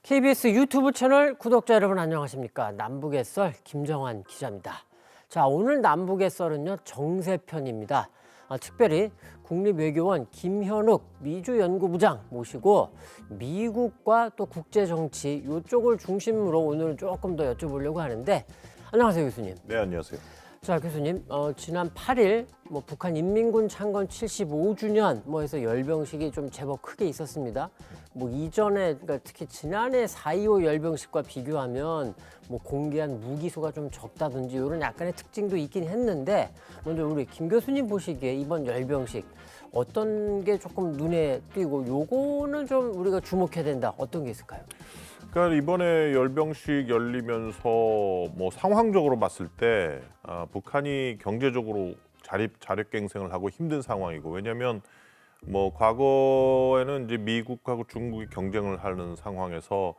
KBS 유튜브 채널 구독자 여러분 안녕하십니까? 남북의 썰 김정환 기자입니다. 자, 오늘 남북의 썰은요 정세편입니다. 특별히 국립외교원 김현욱 미주연구부장 모시고 미국과 또 국제정치 이쪽을 중심으로 오늘 조금 더 여쭤보려고 하는데, 안녕하세요 교수님. 네, 안녕하세요. 자, 교수님, 지난 8일 북한 인민군 창건 75주년 해서 열병식이 좀 제법 크게 있었습니다. 이전에, 그러니까 특히 지난해 4.25 열병식과 비교하면 공개한 무기수가 좀 적다든지 이런 약간의 특징도 있긴 했는데, 먼저 우리 김 교수님 보시기에 이번 열병식 어떤 게 조금 눈에 띄고 요거는 좀 우리가 주목해야 된다, 어떤 게 있을까요? 그러니까 이번에 열병식 열리면서 상황적으로 봤을 때 북한이 경제적으로 자력갱생을 하고 힘든 상황이고, 왜냐하면 과거에는 이제 미국하고 중국이 경쟁을 하는 상황에서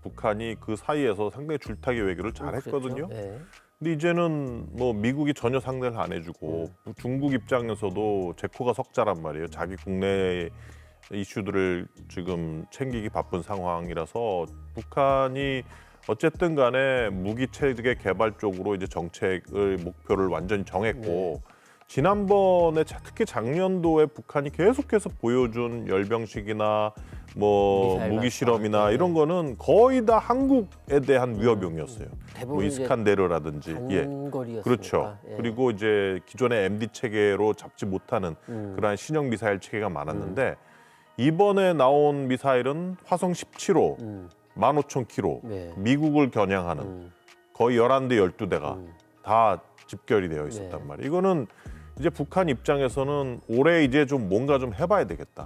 북한이 그 사이에서 상당히 줄타기 외교를 잘했거든요. 네. 근데 이제는 미국이 전혀 상대를 안 해주고 중국 입장에서도 제 코가 석자란 말이에요. 자기 국내 이슈들을 지금 챙기기 바쁜 상황이라서 북한이 어쨌든 간에 무기체계 개발 쪽으로 이제 정책을 목표를 완전히 정했고, 네. 지난번에 특히 작년도에 북한이 계속해서 보여준 열병식이나 무기 실험이나 이런 거는 거의 다 한국에 대한 위협용이었어요. 이스칸데르라든지. 단거리였으니까. 그렇죠. 예. 그리고 이제 기존의 MD 체계로 잡지 못하는 그러한 신형 미사일 체계가 많았는데, 이번에 나온 미사일은 화성 17호 15,000km, 네. 미국을 겨냥하는 거의 11대 12대가 다 집결이 되어 있었단 말이에요. 이거는 이제 북한 입장에서는 올해 이제 좀 뭔가 좀 해봐야 되겠다.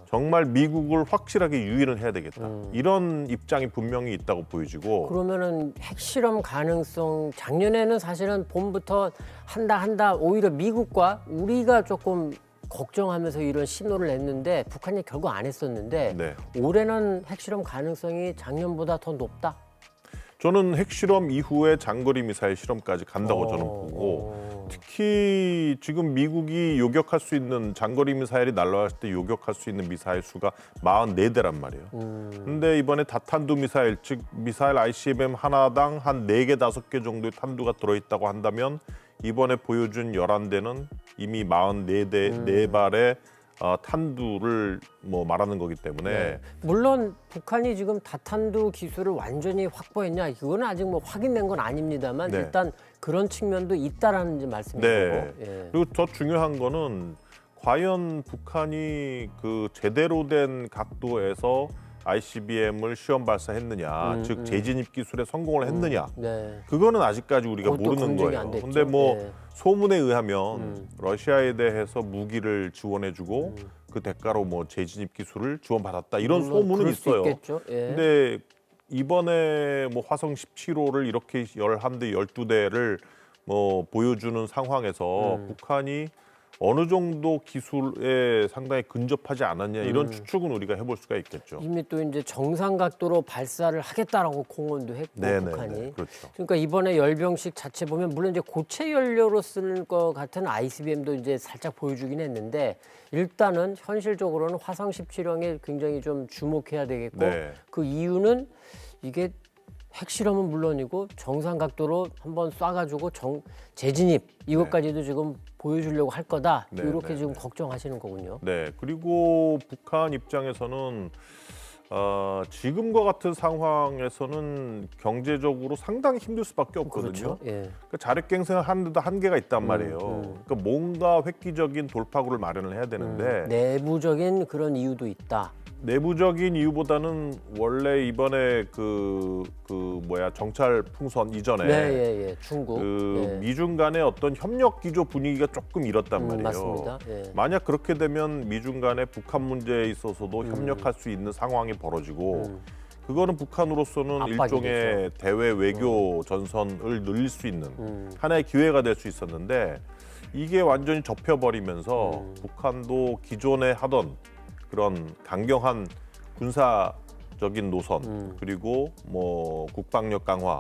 정말 미국을 확실하게 유인을 해야 되겠다. 이런 입장이 분명히 있다고 보여지고. 그러면은 핵실험 가능성, 작년에는 사실은 봄부터 한다 오히려 미국과 우리가 조금 걱정하면서 이런 신호를 냈는데 북한이 결국 안 했었는데, 네. 올해는 핵실험 가능성이 작년보다 더 높다? 저는 핵실험 이후에 장거리 미사일 실험까지 간다고 저는 보고, 특히 지금 미국이 요격할 수 있는 장거리 미사일이 날아왔을 때 요격할 수 있는 미사일 수가 44대란 말이에요. 근데 이번에 다탄두 미사일, 즉 미사일 ICBM 하나당 한 4개, 5개 정도의 탄두가 들어있다고 한다면 이번에 보여준 11대는 이미 44대, 4발의 탄두를 말하는 거기 때문에. 네. 물론 북한이 지금 다탄두 기술을 완전히 확보했냐, 이거는 아직 확인된 건 아닙니다만, 네. 일단 그런 측면도 있다라는 말씀이시고. 네. 예. 그리고 더 중요한 거는 과연 북한이 그 제대로 된 각도에서 ICBM을 시험 발사했느냐, 즉 재진입 기술에 성공을 했느냐. 네. 그거는 아직까지 우리가 그것도 모르는 검증이 거예요. 안 됐죠. 근데 네. 소문에 의하면 러시아에 대해서 무기를 지원해주고 그 대가로 재진입 기술을 지원받았다, 이런 소문은 그럴 수 있어요. 있겠죠. 예. 근데 이번에 화성 17호를 이렇게 11대, 12대를 보여주는 상황에서 북한이 어느 정도 기술에 상당히 근접하지 않았냐, 이런 추측은 우리가 해볼 수가 있겠죠. 이미 또 이제 정상 각도로 발사를 하겠다라고 공언도 했고, 북한이. 그렇죠. 그러니까 이번에 열병식 자체 보면 물론 이제 고체 연료로 쓸 것 같은 ICBM도 이제 살짝 보여주긴 했는데, 일단은 현실적으로는 화성 17형에 굉장히 좀 주목해야 되겠고, 네. 그 이유는 이게 핵실험은 물론이고 정상 각도로 한번 쏴가지고 재진입 이것까지도 지금 보여주려고 할 거다, 이렇게 지금 걱정하시는 거군요. 네, 그리고 북한 입장에서는 지금과 같은 상황에서는 경제적으로 상당히 힘들 수밖에 없거든요. 그렇죠. 예. 그러니까 자력갱생을 하는데도 한계가 있단 말이에요. 그러니까 뭔가 획기적인 돌파구를 마련을 해야 되는데, 내부적인 그런 이유도 있다. 내부적인 이유보다는 원래 이번에 정찰 풍선 이전에 중국 미중 간의 어떤 협력 기조 분위기가 조금 잃었단 말이에요. 맞습니다. 예. 만약 그렇게 되면 미중 간의 북한 문제에 있어서도 협력할 수 있는 상황이 벌어지고, 그거는 북한으로서는 일종의 대외 외교 전선을 늘릴 수 있는 하나의 기회가 될 수 있었는데, 이게 완전히 접혀버리면서 북한도 기존에 하던 그런 강경한 군사적인 노선, 그리고 국방력 강화,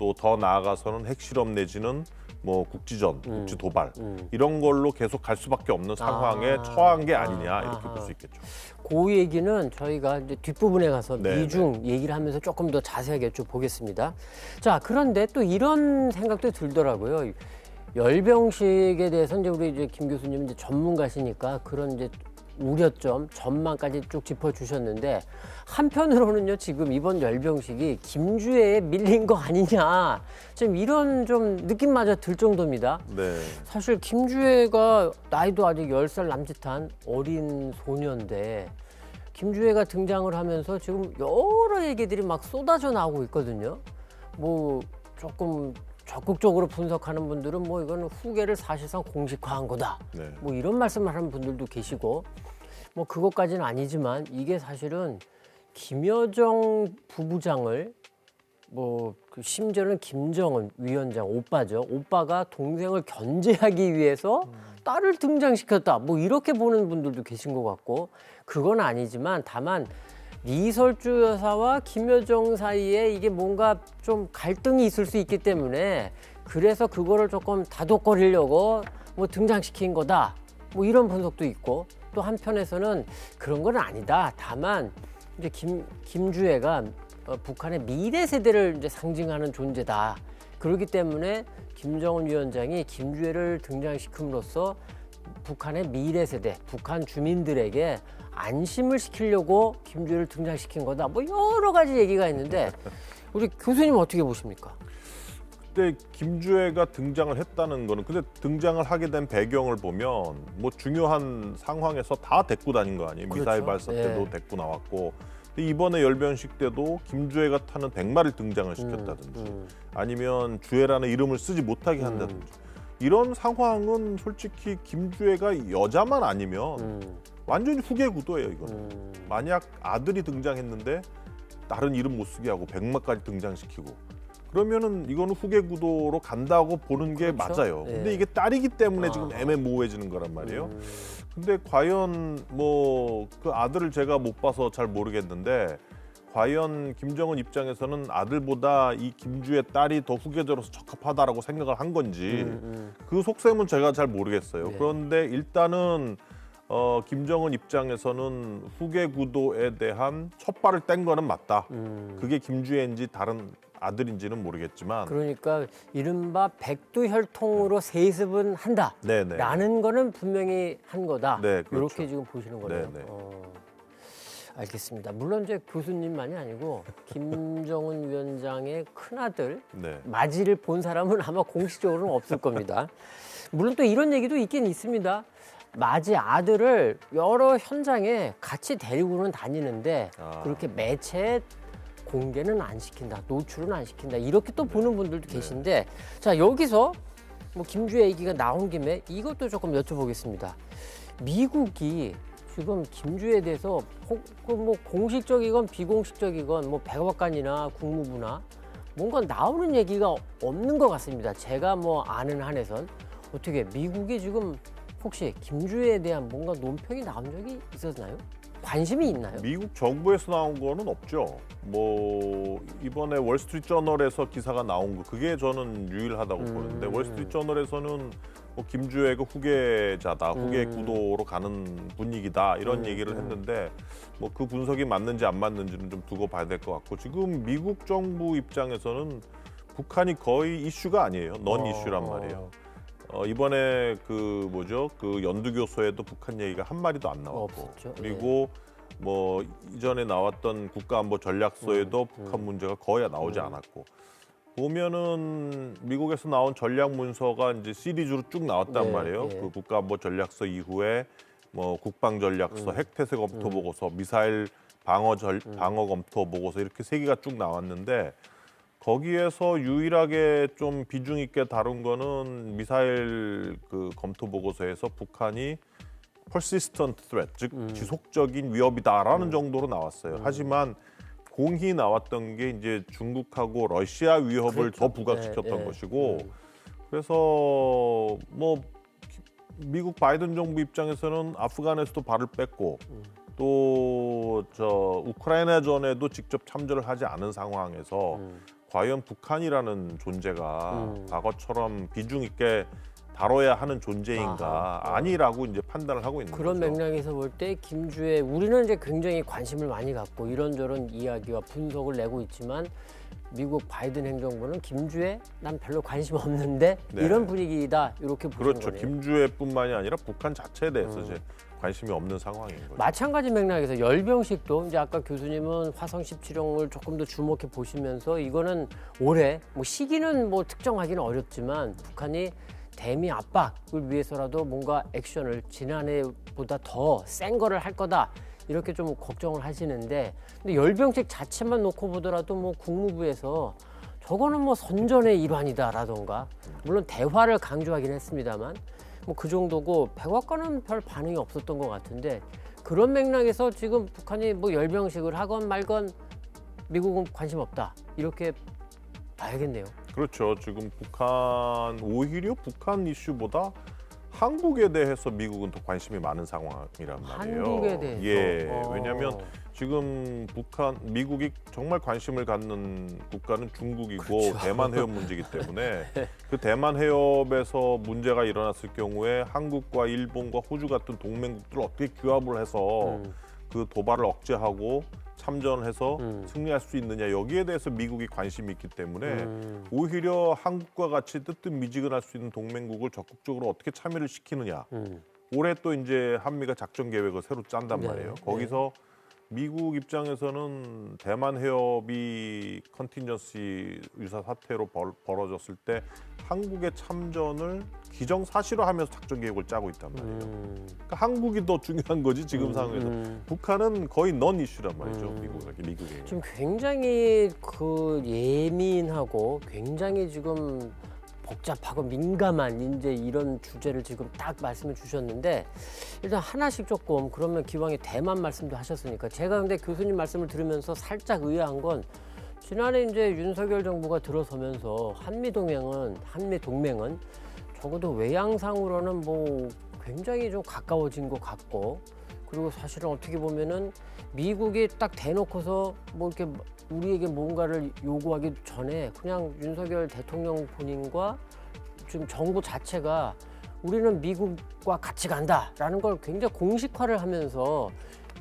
또 더 나아가서는 핵실험 내지는 뭐 국지전, 국지 도발 이런 걸로 계속 갈 수밖에 없는 상황에 처한 게 아니냐 이렇게 볼 수 있겠죠. 그 얘기는 저희가 이제 뒷부분에 가서 네, 미중 얘기를 하면서 조금 더 자세하게 쭉 보겠습니다. 자, 그런데 또 이런 생각도 들더라고요. 열병식에 대해서 이제 우리 이제 김 교수님 이제 전문가시니까 그런 이제 우려점, 전망까지 쭉 짚어주셨는데 한편으로는요 지금 이번 열병식이 김주애에 밀린 거 아니냐 좀 이런 좀 느낌마저 들 정도입니다. 네. 사실 김주애가 나이도 아직 10살 남짓한 어린 소녀인데 김주애가 등장을 하면서 지금 여러 얘기들이 막 쏟아져 나오고 있거든요. 뭐 조금 적극적으로 분석하는 분들은 뭐 이거는 후계를 사실상 공식화한 거다. 네. 뭐 이런 말씀을 하는 분들도 계시고 뭐 그것까지는 아니지만 이게 사실은 김여정 부부장을 뭐 그 심지어는 김정은 위원장 오빠죠. 오빠가 동생을 견제하기 위해서 딸을 등장시켰다. 뭐 이렇게 보는 분들도 계신 것 같고 그건 아니지만 다만 리설주 여사와 김여정 사이에 이게 뭔가 좀 갈등이 있을 수 있기 때문에 그래서 그거를 조금 다독거리려고 뭐 등장시킨 거다. 뭐 이런 분석도 있고 또 한편에서는 그런 건 아니다. 다만 이제 김주애가 북한의 미래 세대를 이제 상징하는 존재다. 그렇기 때문에 김정은 위원장이 김주애를 등장시킴으로써 북한의 미래 세대, 북한 주민들에게 안심을 시키려고 김주애를 등장시킨 거다. 뭐 여러 가지 얘기가 있는데 우리 교수님 어떻게 보십니까? 그때 김주애가 등장을 했다는 거는 근데 등장을 하게 된 배경을 보면 뭐 중요한 상황에서 다 데리고 다닌 거 아니에요. 그렇죠. 미사일 발사 때도 데리고 나왔고 근데 이번에 열병식 때도 김주애가 타는 백마를 등장을 시켰다든지 아니면 주애라는 이름을 쓰지 못하게 한다든지 이런 상황은 솔직히 김주애가 여자만 아니면 완전히 후계 구도예요. 이거는 만약 아들이 등장했는데 다른 이름 못 쓰게 하고 백마까지 등장시키고 그러면은 이거는 후계 구도로 간다고 보는 게 그렇죠? 맞아요. 예. 근데 이게 딸이기 때문에 지금 애매모호해지는 거란 말이에요. 근데 과연 뭐 그 아들을 제가 못 봐서 잘 모르겠는데 과연 김정은 입장에서는 아들보다 이 김주의 딸이 더 후계자로서 적합하다라고 생각을 한 건지 그 속셈은 제가 잘 모르겠어요. 네. 그런데 일단은 김정은 입장에서는 후계 구도에 대한 첫 발을 뗀 거는 맞다. 그게 김주애인지 다른 아들인지는 모르겠지만 그러니까 이른바 백두혈통으로 세습은 한다. 네네. 라는 거는 분명히 한 거다. 네, 그렇죠. 이렇게 지금 보시는 거네요. 네네. 알겠습니다. 물론 이제 교수님만이 아니고 김정은 위원장의 큰아들 네. 마지를 본 사람은 아마 공식적으로는 없을 겁니다. 물론 또 이런 얘기도 있긴 있습니다. 마지 아들을 여러 현장에 같이 데리고는 다니는데 그렇게 매체에 공개는 안 시킨다, 노출은 안 시킨다 이렇게 또 보는 분들도 계신데 자 여기서 뭐 김주애 얘기가 나온 김에 이것도 조금 여쭤보겠습니다. 미국이 지금 김주애에 대해서 뭐 공식적이건 비공식적이건 뭐 백악관이나 국무부나 뭔가 나오는 얘기가 없는 것 같습니다. 제가 뭐 아는 한에선 어떻게 미국이 지금 혹시 김주애에 대한 뭔가 논평이 나온 적이 있었나요? 관심이 있나요? 미국 정부에서 나온 거는 없죠. 뭐 이번에 월스트리트저널에서 기사가 나온 거 그게 저는 유일하다고 보는데 월스트리트저널에서는 뭐 김주애가 후계자다, 후계 구도로 가는 분위기다 이런 얘기를 했는데 뭐 그 분석이 맞는지 안 맞는지는 좀 두고 봐야 될 것 같고 지금 미국 정부 입장에서는 북한이 거의 이슈가 아니에요. 넌 이슈란 말이에요. 이번에 그 뭐죠? 그 연두교소에도 북한 얘기가 한 마디도 안 나왔고 없었죠. 그리고 뭐 이전에 나왔던 국가안보 전략서에도 북한 문제가 거의 나오지 않았고 보면은 미국에서 나온 전략 문서가 이제 시리즈로 쭉 나왔단 네, 말이에요. 네. 그 국가안보 전략서 이후에 뭐 국방 전략서, 핵태세 검토 보고서, 미사일 방어 검토 보고서 이렇게 세 개가 쭉 나왔는데 거기에서 유일하게 좀 비중 있게 다룬 거는 미사일 그 검토 보고서에서 북한이 persistent threat, 즉 지속적인 위협이다라는 정도로 나왔어요. 하지만 공히 나왔던 게 이제 중국하고 러시아 위협을 그렇죠. 더 부각시켰던 네, 것이고 그래서 뭐 미국 바이든 정부 입장에서는 아프간에서도 발을 뺐고 또 저 우크라이나 전에도 직접 참전을 하지 않은 상황에서 과연 북한이라는 존재가 과거처럼 비중 있게 다뤄야 하는 존재인가 아니라고 이제 판단을 하고 있는 그런 거죠. 맥락에서 볼 때 김주애 우리는 이제 굉장히 관심을 많이 갖고 이런저런 이야기와 분석을 내고 있지만 미국 바이든 행정부는 김주애 난 별로 관심 없는데 네. 이런 분위기다 이렇게 보시는 그렇죠. 거네요. 김주애뿐만이 아니라 북한 자체에 대해서 이제 관심이 없는 상황인 거죠. 마찬가지 맥락에서 열병식도 이제 아까 교수님은 화성 17형을 조금 더 주목해 보시면서 이거는 올해 뭐 시기는 뭐 특정하기는 어렵지만 북한이 대미 압박을 위해서라도 뭔가 액션을 지난해보다 더 센 거를 할 거다 이렇게 좀 걱정을 하시는데 근데 열병식 자체만 놓고 보더라도 뭐 국무부에서 저거는 뭐 선전의 일환이다라던가 물론 대화를 강조하긴 했습니다만 뭐 그 정도고 백악관은 별 반응이 없었던 것 같은데 그런 맥락에서 지금 북한이 뭐 열병식을 하건 말건 미국은 관심 없다 이렇게 봐야겠네요. 그렇죠. 지금 오히려 북한 이슈보다 한국에 대해서 미국은 더 관심이 많은 상황이란 말이에요. 한국에 대해서. 예, 왜냐하면 지금 미국이 정말 관심을 갖는 국가는 중국이고 그렇죠. 대만 해협 문제이기 때문에 그 대만 해협에서 문제가 일어났을 경우에 한국과 일본과 호주 같은 동맹국들을 어떻게 규합을 해서 그 도발을 억제하고 참전해서 승리할 수 있느냐 여기에 대해서 미국이 관심이 있기 때문에 오히려 한국과 같이 뜨뜻미지근할 수 있는 동맹국을 적극적으로 어떻게 참여를 시키느냐 올해 또 이제 한미가 작전 계획을 새로 짠단 말이에요. 거기서 미국 입장에서는 대만 해협이 컨틴전시 유사 사태로 벌어졌을 때 한국의 참전을 기정사실화하면서 작전 계획을 짜고 있단 말이에요. 그러니까 한국이 더 중요한 거지 지금 상황에서. 북한은 거의 넌 이슈란 말이죠. 미국에. 지금 굉장히 그 예민하고 굉장히 지금 복잡하고 민감한 이제 이런 주제를 지금 딱 말씀을 주셨는데 일단 하나씩 조금 그러면 기왕에 대만 말씀도 하셨으니까 제가 근데 교수님 말씀을 들으면서 살짝 의아한 건 지난해 이제 윤석열 정부가 들어서면서 한미 동맹은 적어도 외양상으로는 뭐 굉장히 좀 가까워진 것 같고 그리고 사실은 어떻게 보면은 미국이 딱 대놓고서 뭐 이렇게 우리에게 뭔가를 요구하기 전에 그냥 윤석열 대통령 본인과 지금 정부 자체가 우리는 미국과 같이 간다라는 걸 굉장히 공식화를 하면서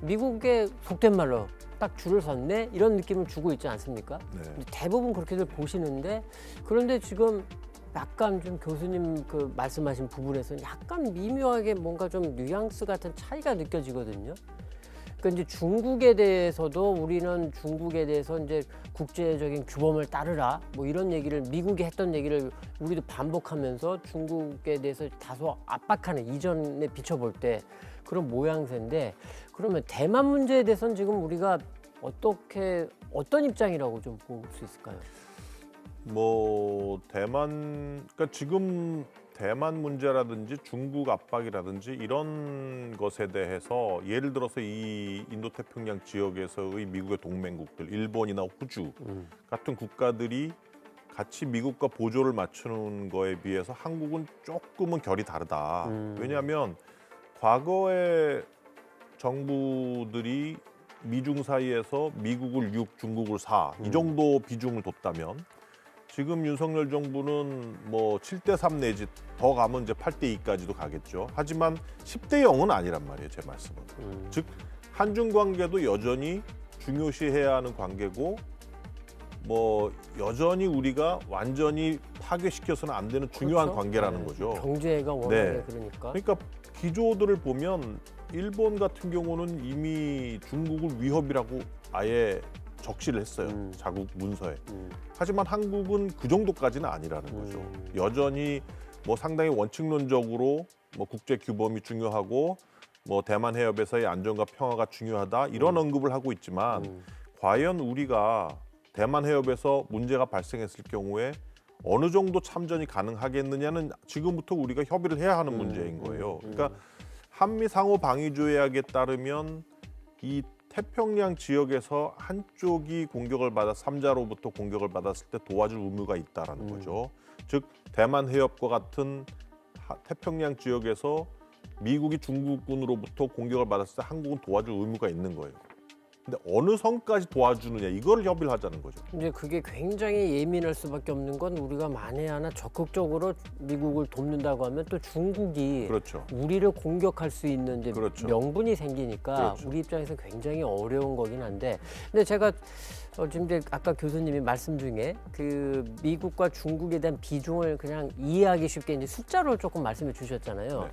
미국의 속된 말로 딱 줄을 섰네 이런 느낌을 주고 있지 않습니까? 네. 대부분 그렇게들 보시는데 그런데 지금 약간 좀 교수님 그 말씀하신 부분에서는 약간 미묘하게 뭔가 좀 뉘앙스 같은 차이가 느껴지거든요. 그러니까 이제 중국에 대해서도 우리는 중국에 대해서 이제 국제적인 규범을 따르라 뭐 이런 얘기를 미국이 했던 얘기를 우리도 반복하면서 중국에 대해서 다소 압박하는 이전에 비춰볼 때 그런 모양새인데 그러면 대만 문제에 대해서는 지금 우리가 어떤 입장이라고 좀 볼 수 있을까요? 뭐 그러니까 지금 대만 문제라든지 중국 압박이라든지 이런 것에 대해서 예를 들어서 이 인도태평양 지역에서의 미국의 동맹국들 일본이나 호주 같은 국가들이 같이 미국과 보조를 맞추는 거에 비해서 한국은 조금은 결이 다르다. 왜냐하면 과거의 정부들이 미중 사이에서 미국을 6, 중국을 4 이 정도 비중을 뒀다면 지금 윤석열 정부는 뭐 7대3 내지 더 가면 이제 8대2까지도 가겠죠. 하지만 10대0은 아니란 말이에요, 제 말씀은. 즉 한중 관계도 여전히 중요시해야 하는 관계고 뭐 여전히 우리가 완전히 파괴시켜서는 안 되는 중요한 그렇죠? 관계라는 거죠. 경제가 워낙에 네. 그러니까. 그러니까 기조들을 보면 일본 같은 경우는 이미 중국을 위협이라고 아예 적시를 했어요. 자국 문서에. 하지만 한국은 그 정도까지는 아니라는 거죠. 여전히 뭐 상당히 원칙론적으로 뭐 국제 규범이 중요하고 뭐 대만 해협에서의 안전과 평화가 중요하다 이런 언급을 하고 있지만 과연 우리가 대만 해협에서 문제가 발생했을 경우에 어느 정도 참전이 가능하겠느냐는 지금부터 우리가 협의를 해야 하는 문제인 거예요. 그러니까 한미 상호 방위 조약에 따르면 이 태평양 지역에서 한쪽이 공격을 받아 3자로부터 공격을 받았을 때 도와줄 의무가 있다라는 거죠. 즉 대만 해협과 같은 태평양 지역에서 미국이 중국군으로부터 공격을 받았을 때 한국은 도와줄 의무가 있는 거예요. 근데 어느 선까지 도와주느냐 이걸 협의를 하자는 거죠. 이제 그게 굉장히 예민할 수밖에 없는 건 우리가 만에 하나 적극적으로 미국을 돕는다고 하면 또 중국이 그렇죠. 우리를 공격할 수 있는 이제 그렇죠. 명분이 생기니까 그렇죠. 우리 입장에서 굉장히 어려운 거긴 한데, 근데 제가 지금 이제 아까 교수님이 말씀 중에 그 미국과 중국에 대한 비중을 그냥 이해하기 쉽게 이제 숫자로 조금 말씀해 주셨잖아요. 네.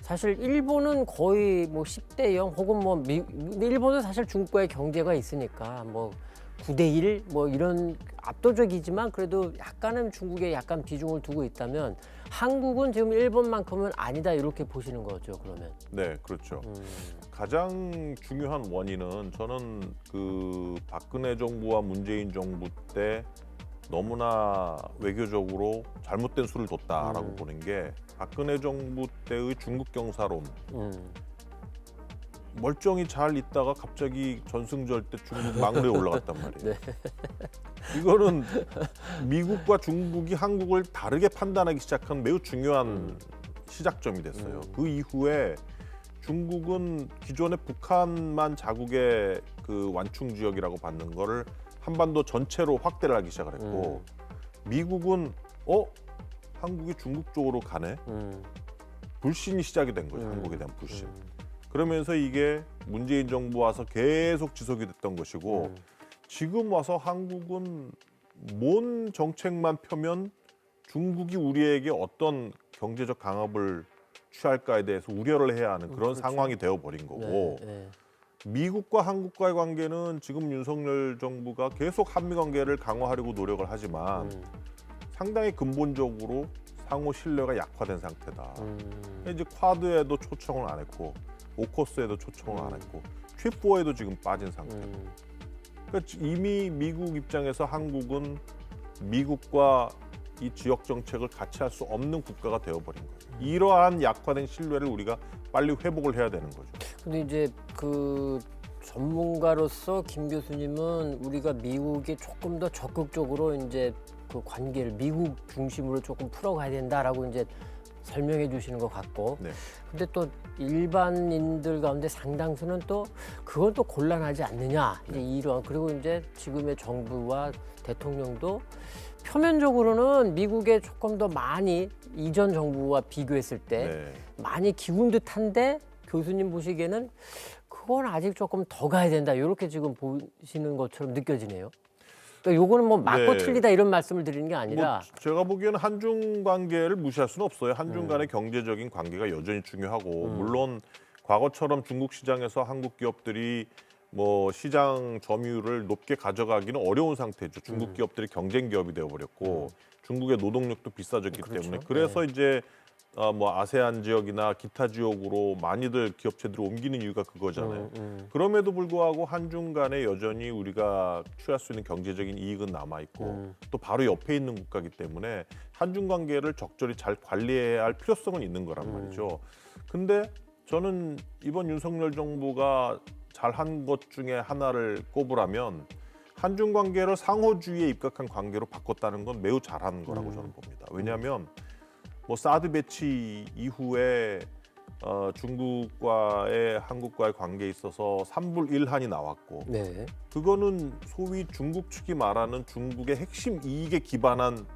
사실 일본은 거의 뭐 10대 0 혹은 뭐 일본은 사실 중국과의 경제가 있으니까 뭐 9대 1 뭐 이런 압도적이지만 그래도 약간은 중국에 약간 비중을 두고 있다면 한국은 지금 일본만큼은 아니다 이렇게 보시는 거죠, 그러면. 네, 그렇죠. 가장 중요한 원인은 저는 그 박근혜 정부와 문재인 정부 때 너무나 외교적으로 잘못된 수를 뒀다라고 보는 게, 박근혜 정부 때의 중국 경사론, 멀쩡히 잘 있다가 갑자기 전승절 때 중국 막내에 올라갔단 말이에요. 네. 이거는 미국과 중국이 한국을 다르게 판단하기 시작한 매우 중요한 시작점이 됐어요. 그 이후에 중국은 기존의 북한만 자국의 그 완충 지역이라고 받는 거를 한반도 전체로 확대를 하기 시작을 했고, 미국은 한국이 중국 쪽으로 가네? 불신이 시작이 된 거죠. 한국에 대한 불신. 그러면서 이게 문재인 정부 와서 계속 지속이 됐던 것이고, 지금 와서 한국은 뭔 정책만 펴면 중국이 우리에게 어떤 경제적 강압을 취할까에 대해서 우려를 해야 하는 그런 그렇죠. 상황이 되어버린 거고, 미국과 한국과의 관계는 지금 윤석열 정부가 계속 한미 관계를 강화하려고 노력을 하지만 상당히 근본적으로 상호 신뢰가 약화된 상태다. 이제 쿼드에도 초청을 안 했고, 오커스에도 초청을 안 했고, 취포에도 지금 빠진 상태. 그러니까 이미 미국 입장에서 한국은 미국과 이 지역 정책을 같이 할 수 없는 국가가 되어버린 거예요. 이러한 약화된 신뢰를 우리가 빨리 회복을 해야 되는 거죠. 근데 이제 그 전문가로서 김 교수님은 우리가 미국에 조금 더 적극적으로 이제 그 관계를 미국 중심으로 조금 풀어가야 된다라고 이제 설명해 주시는 것 같고, 네. 근데 또 일반인들 가운데 상당수는 또 그건 또 곤란하지 않느냐, 이제 이런, 그리고 이제 지금의 정부와 대통령도 표면적으로는 미국에 조금 더 많이 이전 정부와 비교했을 때 많이 기운 듯한데, 교수님 보시기에는 그건 아직 조금 더 가야 된다 이렇게 지금 보시는 것처럼 느껴지네요. 그러니까 요거는 뭐 맞고 틀리다 이런 말씀을 드리는 게 아니라, 뭐 제가 보기에는 한중 관계를 무시할 수는 없어요. 한중 간의 경제적인 관계가 여전히 중요하고, 물론 과거처럼 중국 시장에서 한국 기업들이 뭐 시장 점유율을 높게 가져가기는 어려운 상태죠. 중국 기업들이 경쟁 기업이 되어버렸고, 중국의 노동력도 비싸졌기 때문에. 그래서 이제 뭐 아세안 지역이나 기타 지역으로 많이들 기업체들이 옮기는 이유가 그거잖아요. 그럼에도 불구하고 한중 간에 여전히 우리가 취할 수 있는 경제적인 이익은 남아 있고, 또 바로 옆에 있는 국가이기 때문에 한중 관계를 적절히 잘 관리해야 할 필요성은 있는 거란 말이죠. 근데 저는 이번 윤석열 정부가 잘한 것 중에 하나를 꼽으라면, 한중 관계를 상호주의에 입각한 관계로 바꿨다는 건 매우 잘한 거라고 저는 봅니다. 왜냐하면 뭐 사드 배치 이후에 중국과의 한국과의 관계에 있어서 3불 1한이 나왔고, 그거는 소위 중국 측이 말하는 중국의 핵심 이익에 기반한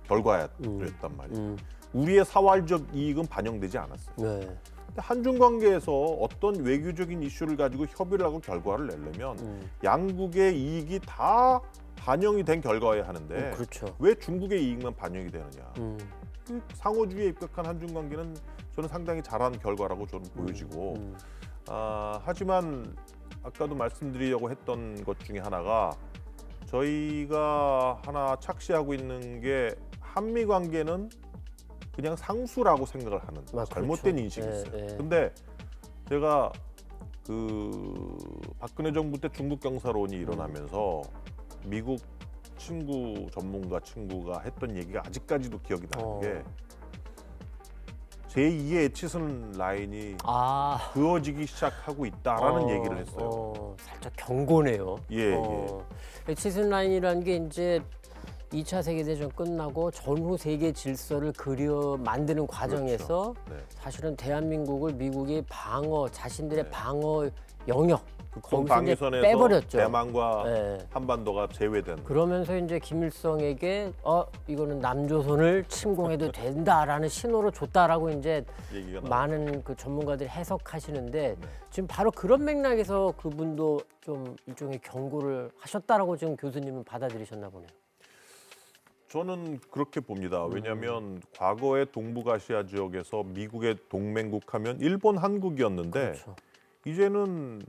결과였단 말이에요. 우리의 사활적 이익은 반영되지 않았어요. 한중 관계에서 어떤 외교적인 이슈를 가지고 협의를 하고 결과를 내려면 양국의 이익이 다 반영이 된 결과여야 하는데, 그렇죠. 왜 중국의 이익만 반영이 되느냐. 그 상호주의에 입각한 한중 관계는 저는 상당히 잘한 결과라고 저는 보여지고, 하지만 아까도 말씀드리려고 했던 것 중에 하나가, 저희가 하나 착시하고 있는 게 한미 관계는 그냥 상수라고 생각을 하는 잘못된 인식이 있어요. 근데 제가 그 박근혜 정부 때 중국 경사론이 일어나면서 미국 친구 전문가 친구가 했던 얘기가 아직까지도 기억이 나는 게, 제2의 에치슨 라인이 그어지기 시작하고 있다라는 얘기를 했어요. 살짝 경고네요. 에치슨 라인이라는 게 이제 2차 세계대전 끝나고 전후 세계 질서를 그려 만드는 과정에서 사실은 대한민국을 미국이 방어, 자신들의 방어 영역, 극동 거기서 이제 방위선에서 빼버렸죠. 대만과 네. 한반도가 제외된. 그러면서 이제 김일성에게 이거는 남조선을 침공해도 된다라는 신호를 줬다라고 이제 얘기가 나오죠. 많은 그 전문가들이 해석하시는데 지금 바로 그런 맥락에서 그분도 좀 일종의 경고를 하셨다라고 지금 교수님은 받아들이셨나 보네요. 저는 그렇게 봅니다. 왜냐하면 과거의 동북아시아 지역에서 미국의 동맹국하면 일본, 한국이었는데 그렇죠. 이제는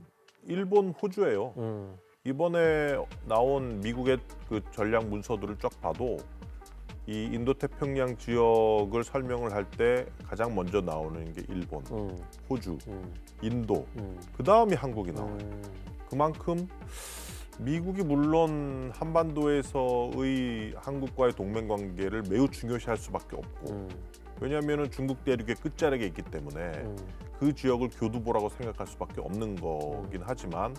일본, 호주예요. 이번에 나온 미국의 그 전략 문서들을 쫙 봐도 이 인도태평양 지역을 설명을 할 때 가장 먼저 나오는 게 일본, 호주, 인도, 그 다음이 한국이 나와요. 그만큼 미국이 물론 한반도에서의 한국과의 동맹 관계를 매우 중요시할 수밖에 없고 왜냐하면 중국 대륙의 끝자락에 있기 때문에 그 지역을 교두보라고 생각할 수밖에 없는 거긴 하지만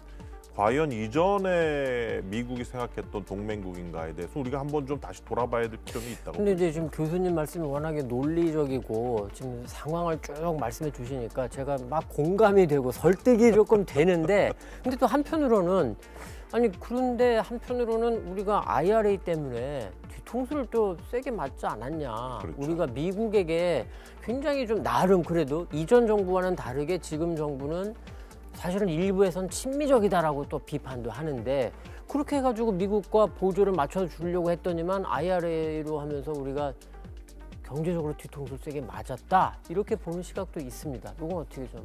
과연 이전에 미국이 생각했던 동맹국인가에 대해서 우리가 한번 좀 다시 돌아봐야 될 필요는 있다고. 근데 이제 지금 교수님 말씀이 워낙에 논리적이고 지금 상황을 쭉 말씀해 주시니까 제가 막 공감이 되고 설득이 조금 되는데 근데 또 한편으로는 그런데 한편으로는 우리가 IRA 때문에 뒤통수를 또 세게 맞지 않았냐. 그렇죠. 우리가 미국에게 굉장히 좀 나름 그래도 이전 정부와는 다르게 지금 정부는 사실은 일부에선 친미적이다라고 또 비판도 하는데 그렇게 해가지고 미국과 보조를 맞춰주려고 했더니만 IRA로 하면서 우리가 경제적으로 뒤통수를 세게 맞았다. 이렇게 보는 시각도 있습니다. 이건 어떻게 좀...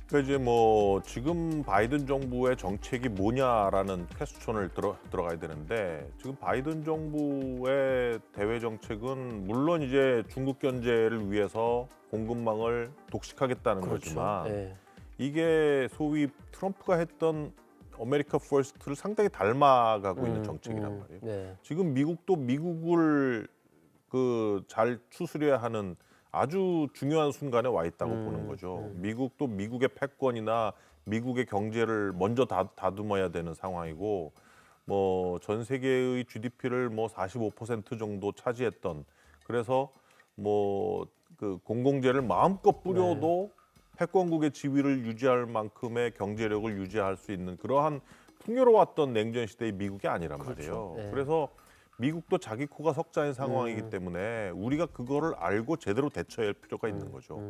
그러니까 이제 뭐 지금 바이든 정부의 정책이 뭐냐라는 퀘스천을 들어가야 되는데 지금 바이든 정부의 대외 정책은 물론 이제 중국 견제를 위해서 공급망을 독식하겠다는 그렇죠. 거지만 네. 이게 소위 트럼프가 했던 아메리카 퍼스트를 상당히 닮아가고 있는 정책이란 말이에요. 네. 지금 미국도 미국을 그 잘 추스려야 하는 아주 중요한 순간에 와 있다고 보는 거죠. 미국도 미국의 패권이나 미국의 경제를 먼저 다듬어야 되는 상황이고 뭐 전 세계의 GDP를 뭐 45% 정도 차지했던 그래서 뭐 그 공공재를 마음껏 뿌려도 패권국의 지위를 유지할 만큼의 경제력을 유지할 수 있는 그러한 풍요로웠던 냉전 시대의 미국이 아니란 말이에요. 네. 그래서 미국도 자기 코가 석자인 상황이기 때문에 우리가 그거를 알고 제대로 대처해야 할 필요가 있는 거죠.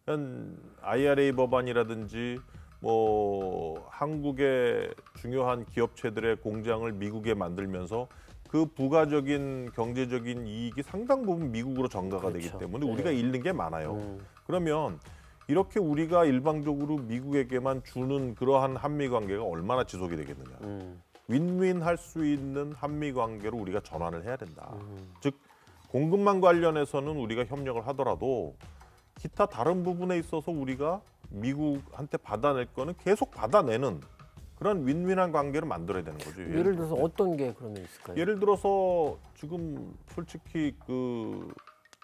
그러니까 IRA 법안이라든지 뭐 한국의 중요한 기업체들의 공장을 미국에 만들면서 그 부가적인 경제적인 이익이 상당 부분 미국으로 전가가 그렇죠. 되기 때문에 네. 우리가 잃는 게 많아요. 그러면 이렇게 우리가 일방적으로 미국에게만 주는 그러한 한미 관계가 얼마나 지속이 되겠느냐. 윈윈할 수 있는 한미 관계로 우리가 전환을 해야 된다. 즉 공급망 관련해서는 우리가 협력을 하더라도 기타 다른 부분에 있어서 우리가 미국한테 받아낼 거는 계속 받아내는 그런 윈윈한 관계를 만들어야 되는 거죠. 예를 들어서 어떤 게 그러면 있을까요? 예를 들어서 지금 솔직히 그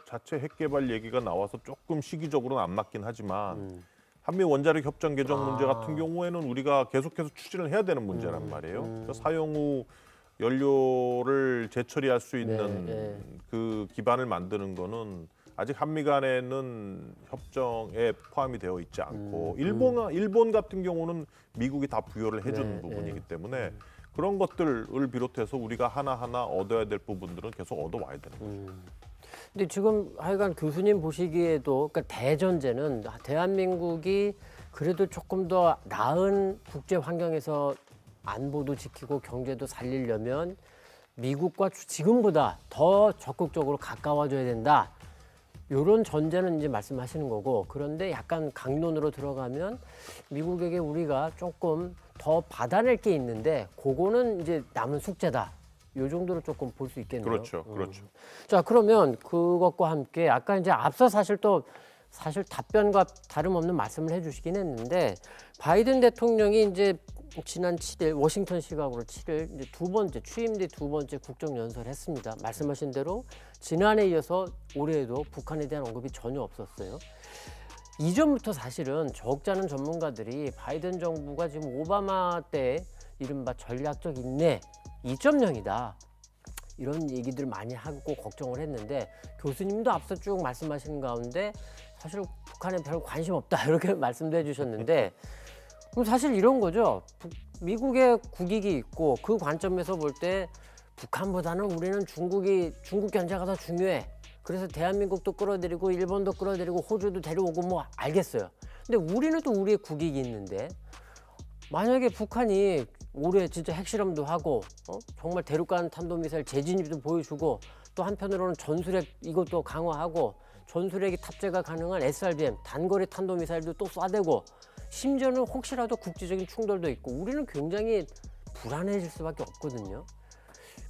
자체 핵 개발 얘기가 나와서 조금 시기적으로는 안 맞긴 하지만 한미 원자력 협정 개정 문제 같은 경우에는 우리가 계속해서 추진을 해야 되는 문제란 말이에요. 그러니까 사용 후 연료를 재처리할 수 있는 그 기반을 만드는 거는 아직 한미 간에는 협정에 포함이 되어 있지 않고 일본 같은 경우는 미국이 다 부여를 해준 부분이기 때문에 그런 것들을 비롯해서 우리가 하나하나 얻어야 될 부분들은 계속 얻어와야 되는 거죠. 근데 지금 하여간 교수님 보시기에도 그러니까 대전제는 대한민국이 그래도 조금 더 나은 국제 환경에서 안보도 지키고 경제도 살리려면 미국과 지금보다 더 적극적으로 가까워져야 된다. 이런 전제는 이제 말씀하시는 거고 그런데 약간 강론으로 들어가면 미국에게 우리가 조금 더 받아낼 게 있는데 그거는 이제 남은 숙제다. 이 정도로 조금 볼 수 있겠네요. 그렇죠, 그렇죠. 자 그러면 그것과 함께 아까 이제 앞서 사실 답변과 다름없는 말씀을 해주시긴 했는데 바이든 대통령이 이제 지난 7일 워싱턴 시각으로 7일 이제 두 번째 취임 뒤 두 번째 국정연설을 했습니다. 말씀하신 대로 지난해에 이어서 올해에도 북한에 대한 언급이 전혀 없었어요. 이전부터 사실은 적잖은 전문가들이 바이든 정부가 지금 오바마 때 이른바 전략적 인내 2.0이다. 이런 얘기들 많이 하고 걱정을 했는데 교수님도 앞서 쭉 말씀하시는 가운데 사실 북한에 별 관심 없다 이렇게 말씀도 해주셨는데 그럼 사실 이런 거죠. 미국의 국익이 있고 그 관점에서 볼 때 북한보다는 우리는 중국 견제가 더 중요해. 그래서 대한민국도 끌어들이고 일본도 끌어들이고 호주도 데려오고 뭐 알겠어요. 근데 우리는 또 우리의 국익이 있는데 만약에 북한이 올해 진짜 핵실험도 하고 정말 대륙간 탄도미사일 재진입도 보여주고 또 한편으로는 전술핵 이것도 강화하고 전술핵이 탑재가 가능한 SRBM 단거리 탄도미사일도 또 쏴대고 심지어는 혹시라도 국제적인 충돌도 있고 우리는 굉장히 불안해질 수밖에 없거든요.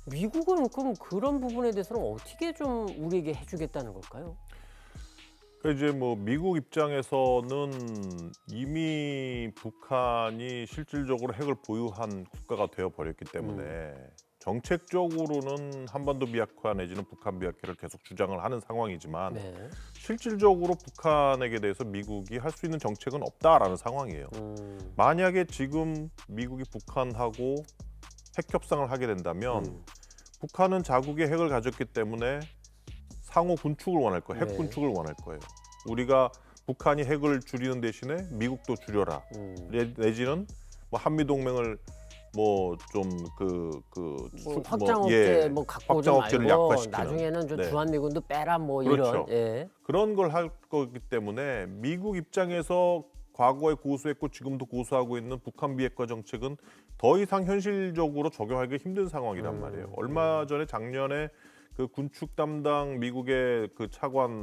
미국은 그럼 그런 부분에 대해서는 어떻게 좀 우리에게 해주겠다는 걸까요? 이제 뭐 미국 입장에서는 이미 북한이 실질적으로 핵을 보유한 국가가 되어 버렸기 때문에 정책적으로는 한반도 비핵화 내지는 북한 비핵화를 계속 주장을 하는 상황이지만 네. 실질적으로 북한에게 대해서 미국이 할 수 있는 정책은 없다라는 상황이에요. 만약에 지금 미국이 북한하고 핵 협상을 하게 된다면 북한은 자국의 핵을 가졌기 때문에 상호 군축을 원할 거예요. 핵 네. 군축을 원할 거예요. 우리가 북한이 핵을 줄이는 대신에 미국도 줄여라. 내지는 뭐 한미 동맹을 뭐 좀 뭐 확장 억제 뭐 갖고 오지 억제를 말고 약화시키는. 나중에는 저 네. 주한미군도 빼라 뭐 그렇죠. 이런. 예. 그런 걸 할 거기 때문에 미국 입장에서 과거에 고수했고 지금도 고수하고 있는 북한 비핵화 정책은 더 이상 현실적으로 적용하기 힘든 상황이란 말이에요. 얼마 전에 작년에 그 군축 담당 미국의 그 차관이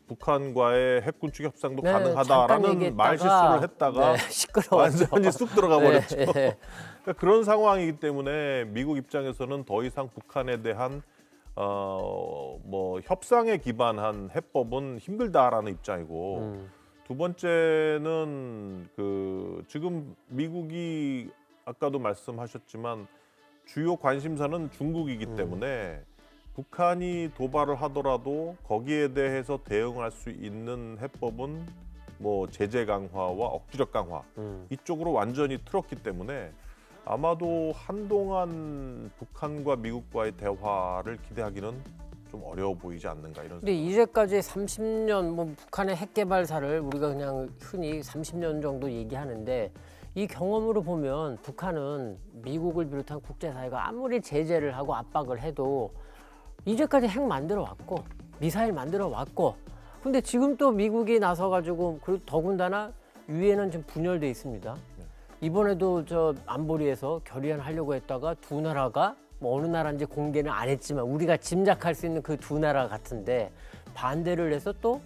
북한과의 핵 군축 협상도 네, 가능하다라는 말실수를 했다가 네, 시끄러웠죠. 완전히 쑥 들어가 버렸죠. 네, 네. 그러니까 그런 상황이기 때문에 미국 입장에서는 더 이상 북한에 대한 뭐 협상에 기반한 해법은 힘들다라는 입장이고 두 번째는 지금 미국이 아까도 말씀하셨지만 주요 관심사는 중국이기 때문에 북한이 도발을 하더라도 거기에 대해서 대응할 수 있는 해법은 뭐 제재 강화와 억지력 강화 이쪽으로 완전히 틀었기 때문에 아마도 한동안 북한과 미국과의 대화를 기대하기는 좀 어려워 보이지 않는가 이런 근데 생각. 이제까지 30년 뭐 북한의 핵 개발사를 우리가 그냥 흔히 30년 정도 얘기하는데 이 경험으로 보면 북한은 미국을 비롯한 국제사회가 아무리 제재를 하고 압박을 해도 이제까지 핵 만들어 왔고 미사일 만들어 왔고 근데 지금 또 미국이 나서 가지고 그리고 더군다나 유엔은 지금 분열돼 있습니다. 이번에도 저 안보리에서 결의안 하려고 했다가 두 나라가 뭐 어느 나라인지 공개는 안 했지만 우리가 짐작할 수 있는 그 두 나라 같은데 반대를 해서 또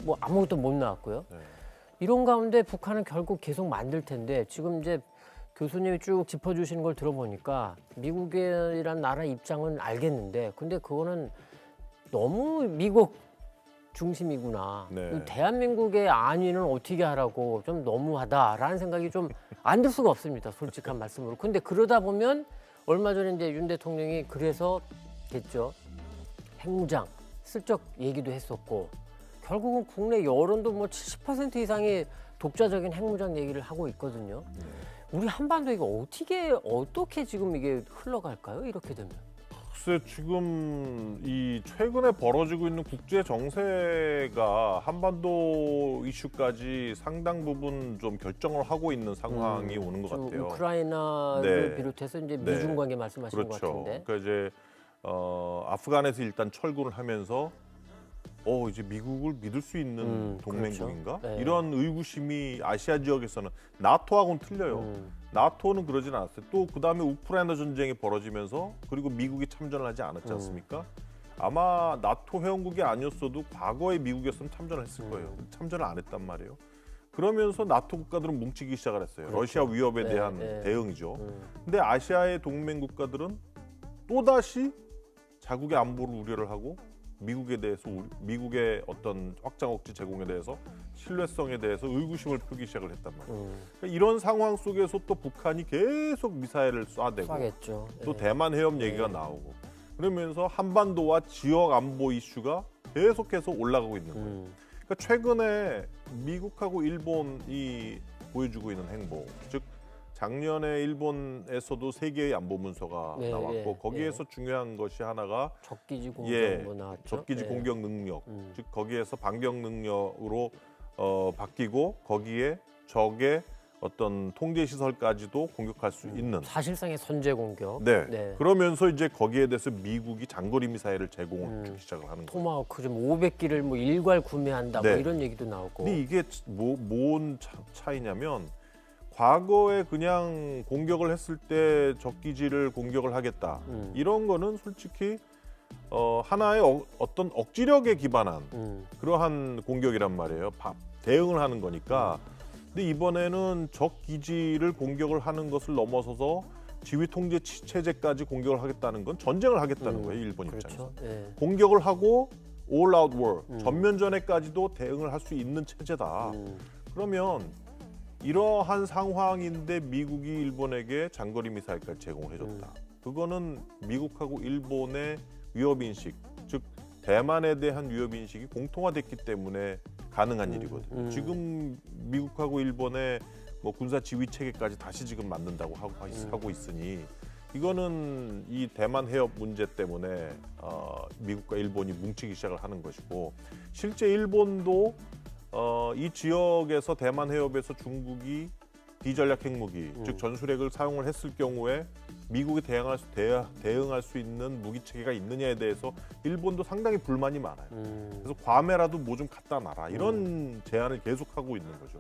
뭐 아무것도 못 나왔고요. 네. 이런 가운데 북한은 결국 계속 만들 텐데 지금 이제 교수님이 쭉 짚어주시는 걸 들어보니까 미국이란 나라 입장은 알겠는데 근데 그거는 너무 미국 중심이구나. 네. 대한민국의 안위는 어떻게 하라고 좀 너무하다라는 생각이 좀 안 들 수가 없습니다. 솔직한 말씀으로. 근데 그러다 보면 얼마 전에 이제 윤 대통령이 그래서 됐죠. 핵무장 슬쩍 얘기도 했었고 결국은 국내 여론도 뭐 70% 이상이 독자적인 핵무장 얘기를 하고 있거든요. 우리 한반도 이거 어떻게 지금 이게 흘러갈까요? 이렇게 되면. 글쎄 지금 이 최근에 벌어지고 있는 국제 정세가 한반도 이슈까지 상당 부분 좀 결정을 하고 있는 상황이 오는 것 같아요. 우크라이나를 네. 비롯해서 이제 네. 미중 관계 말씀하시는 것 그렇죠. 같은데. 그러니까 이제 아프간에서 일단 철군을 하면서 이제 미국을 믿을 수 있는 동맹국인가? 그렇죠. 네. 이런 의구심이 아시아 지역에서는 나토하고는 틀려요. 나토는 그러진 않았어요. 또 그다음에 우크라이나 전쟁이 벌어지면서 그리고 미국이 참전을 하지 않았지 않습니까? 아마 나토 회원국이 아니었어도 과거에 미국이었으면 참전을 했을 거예요. 참전을 안 했단 말이에요. 그러면서 나토 국가들은 뭉치기 시작을 했어요. 그렇죠. 러시아 위협에 네, 대한 네. 대응이죠. 근데 아시아의 동맹 국가들은 또다시 자국의 안보를 우려를 하고 미국에 대해서 미국의 어떤 확장 억지 제공에 대해서 신뢰성에 대해서 의구심을 표기 시작을 했단 말이에요. 그러니까 이런 상황 속에서 또 북한이 계속 미사일을 쏴대고 쏴겠죠. 또 네. 대만 해협 얘기가 나오고 그러면서 한반도와 지역 안보 이슈가 계속해서 올라가고 있는 거예요. 그러니까 최근에 미국하고 일본이 보여주고 있는 행보, 즉 작년에 일본에서도 세 개의 안보 문서가 네, 나왔고 네, 거기에서 중요한 것이 하나가 적기지 공격 뭐 나왔죠. 적기지 네. 공격 능력, 즉 거기에서 반격 능력으로 바뀌고 거기에 적의 어떤 통제 시설까지도 공격할 수 있는 사실상의 선제 공격. 네. 네. 그러면서 이제 거기에 대해서 미국이 장거리 미사일을 제공을 주기 시작을 하는 거예요. 토마호크 좀 500기를 뭐 일괄 구매한다 뭐 네. 이런 얘기도 나오고. 근데 이게 뭔 차이냐면 과거에 그냥 공격을 했을 때 적기지를 공격을 하겠다. 이런 거는 솔직히 하나의 어떤 억지력에 기반한 그러한 공격이란 말이에요. 대응을 하는 거니까. 근데 이번에는 적 기지를 공격을 하는 것을 넘어서서 지휘 통제 체제까지 공격을 하겠다는 건 전쟁을 하겠다는 거예요. 일본 입장에서. 그렇죠. 네. 공격을 하고 all out war, 전면전에까지도 대응을 할 수 있는 체제다. 그러면 이러한 상황인데 미국이 일본에게 장거리 미사일까지 제공을 해줬다. 그거는 미국하고 일본의 위협인식, 즉 대만에 대한 위협인식이 공통화됐기 때문에 가능한 일이거든요. 지금 미국하고 일본의 뭐 군사 지휘 체계까지 다시 지금 만든다고 하고 있으니 이거는 이 대만 해협 문제 때문에 미국과 일본이 뭉치기 시작을 하는 것이고 실제 일본도 이 지역에서 대만 해협에서 중국이 비전략 핵무기, 즉 전술핵을 사용을 했을 경우에 미국이 대응할 수 있는 무기 체계가 있느냐에 대해서 일본도 상당히 불만이 많아요. 그래서 괌에라도 뭐 좀 갖다 놔라 이런 제안을 계속하고 있는 거죠.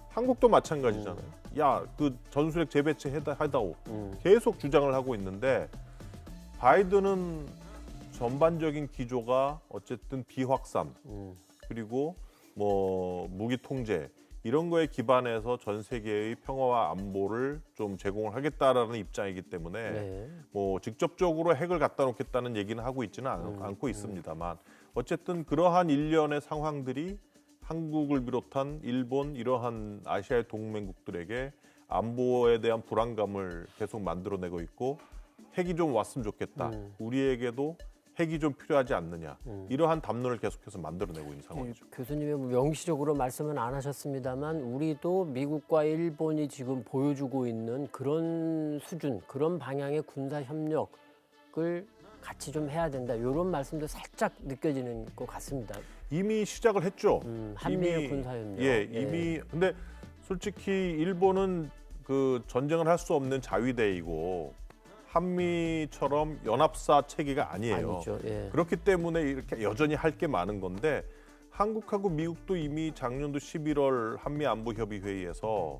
한국도 마찬가지잖아요. 야, 그 전술핵 재배치 하다오. 계속 주장을 하고 있는데 바이든은 전반적인 기조가 어쨌든 비확산 그리고 뭐 무기 통제 이런 거에 기반해서 전 세계의 평화와 안보를 좀 제공을 하겠다라는 입장이기 때문에 네. 뭐 직접적으로 핵을 갖다 놓겠다는 얘기는 하고 있지는 않고 있습니다만 어쨌든 그러한 일련의 상황들이 한국을 비롯한 일본 이러한 아시아의 동맹국들에게 안보에 대한 불안감을 계속 만들어내고 있고 핵이 좀 왔으면 좋겠다. 우리에게도 핵이 좀 필요하지 않느냐. 이러한 담론을 계속해서 만들어내고 있는 상황이죠. 교수님이 뭐 명시적으로 말씀은 안 하셨습니다만 우리도 미국과 일본이 지금 보여주고 있는 그런 수준, 그런 방향의 군사 협력을 같이 좀 해야 된다. 이런 말씀도 살짝 느껴지는 것 같습니다. 이미 시작을 했죠. 한미일 군사 협력. 이미 근데 솔직히 일본은 그 전쟁을 할 수 없는 자위대이고 한미처럼 연합사 체계가 아니에요. 아니죠. 예. 그렇기 때문에 이렇게 여전히 할 게 많은 건데 한국하고 미국도 이미 작년도 11월 한미 안보 협의 회의에서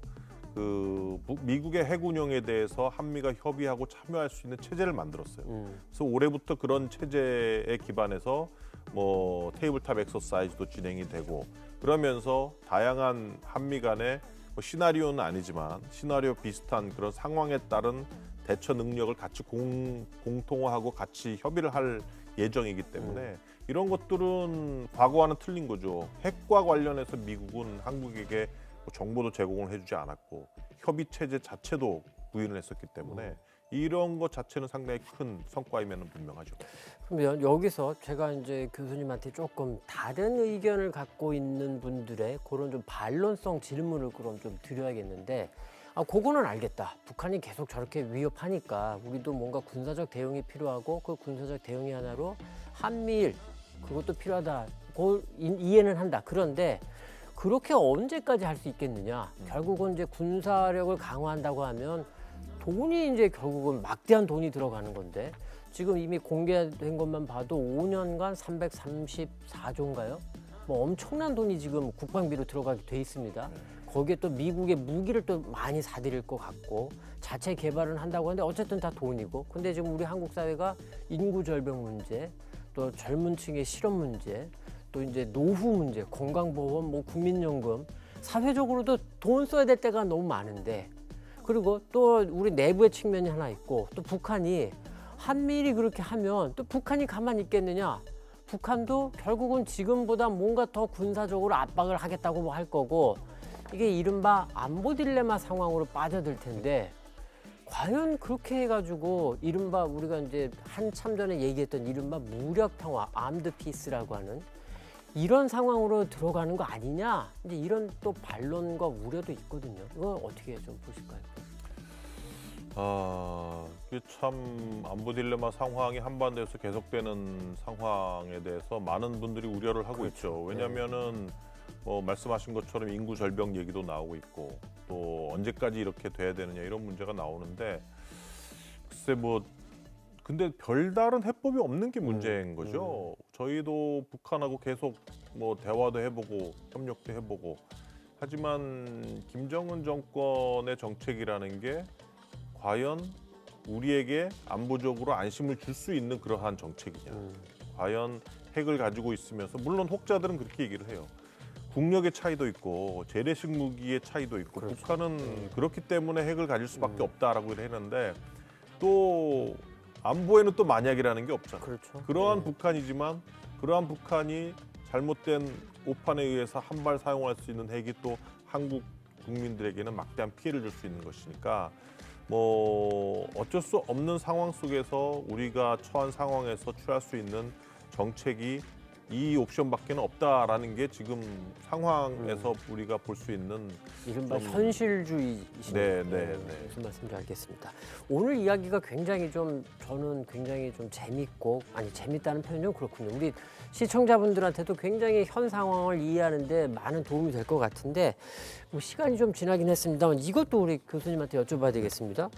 그 미국의 핵 운영에 대해서 한미가 협의하고 참여할 수 있는 체제를 만들었어요. 그래서 올해부터 그런 체제에 기반해서 뭐 테이블탑 엑서사이즈도 진행이 되고 그러면서 다양한 한미 간의 뭐 시나리오는 아니지만 시나리오 비슷한 그런 상황에 따른 대처 능력을 같이 공통화하고 같이 협의를 할 예정이기 때문에 이런 것들은 과거와는 틀린 거죠. 핵과 관련해서 미국은 한국에게 정보도 제공을 해주지 않았고 협의 체제 자체도 부인을 했었기 때문에 이런 것 자체는 상당히 큰 성과이면 분명하죠. 그러면 여기서 제가 이제 교수님한테 조금 다른 의견을 갖고 있는 분들의 그런 좀 반론성 질문을 그럼 좀 드려야겠는데 그거는 알겠다. 북한이 계속 저렇게 위협하니까 우리도 뭔가 군사적 대응이 필요하고 그 군사적 대응이 하나로 한미일 그것도 필요하다. 그걸 이해는 한다. 그런데 그렇게 언제까지 할 수 있겠느냐? 결국은 이제 군사력을 강화한다고 하면 돈이 이제 결국은 막대한 돈이 들어가는 건데 지금 이미 공개된 것만 봐도 5년간 334조인가요? 뭐 엄청난 돈이 지금 국방비로 들어가게 돼 있습니다. 거기에 또 미국의 무기를 또 많이 사들일 것 같고 자체 개발은 한다고 하는데 어쨌든 다 돈이고 근데 지금 우리 한국 사회가 인구 절벽 문제 또 젊은 층의 실업 문제 또 이제 노후 문제 건강보험 뭐 국민연금 사회적으로도 돈 써야 될 때가 너무 많은데 그리고 또 우리 내부의 측면이 하나 있고 또 북한이 한미일이 그렇게 하면 또 북한이 가만히 있겠느냐 북한도 결국은 지금보다 뭔가 더 군사적으로 압박을 하겠다고 뭐 할 거고 이게 이른바 안보 딜레마 상황으로 빠져들 텐데 과연 그렇게 해가지고 이른바 우리가 이제 한참 전에 얘기했던 이른바 무력 평화, 암드 피스라고 하는 이런 상황으로 들어가는 거 아니냐 이제 이런 또 반론과 우려도 있거든요. 이건 어떻게 좀 보실까요? 이게 참 안보 딜레마 상황이 한반도에서 계속되는 상황에 대해서 많은 분들이 우려를 하고 있죠. 왜냐하면은 말씀하신 것처럼 인구 절벽 얘기도 나오고 있고 또 언제까지 이렇게 돼야 되느냐 이런 문제가 나오는데 글쎄 근데 별다른 해법이 없는 게 문제인 거죠. 저희도 북한하고 계속 대화도 해보고 협력도 해보고 하지만 김정은 정권의 정책이라는 게 과연 우리에게 안보적으로 안심을 줄 수 있는 그러한 정책이냐. 과연 핵을 가지고 있으면서 물론 혹자들은 그렇게 얘기를 해요. 국력의 차이도 있고 재래식 무기의 차이도 있고 그렇죠. 북한은 그렇기 때문에 핵을 가질 수밖에 없다라고 했는데 또 안보에는 또 만약이라는 게 없잖아요. 그렇죠. 그러한 북한이지만 그러한 북한이 잘못된 오판에 의해서 한 발 사용할 수 있는 핵이 또 한국 국민들에게는 막대한 피해를 줄 수 있는 것이니까 어쩔 수 없는 상황 속에서 우리가 처한 상황에서 취할 수 있는 정책이 이 옵션밖에는 없다라는 게 지금 상황에서 우리가 볼 수 있는 이른바 현실주의이시네요. 무슨 말씀인지 알겠습니다. 오늘 이야기가 굉장히 저는 굉장히 재밌고 재밌다는 표현은 좀 그렇군요. 우리 시청자분들한테도 굉장히 현 상황을 이해하는데 많은 도움이 될 것 같은데 시간이 좀 지나긴 했습니다만 이것도 우리 교수님한테 여쭤봐야 되겠습니다.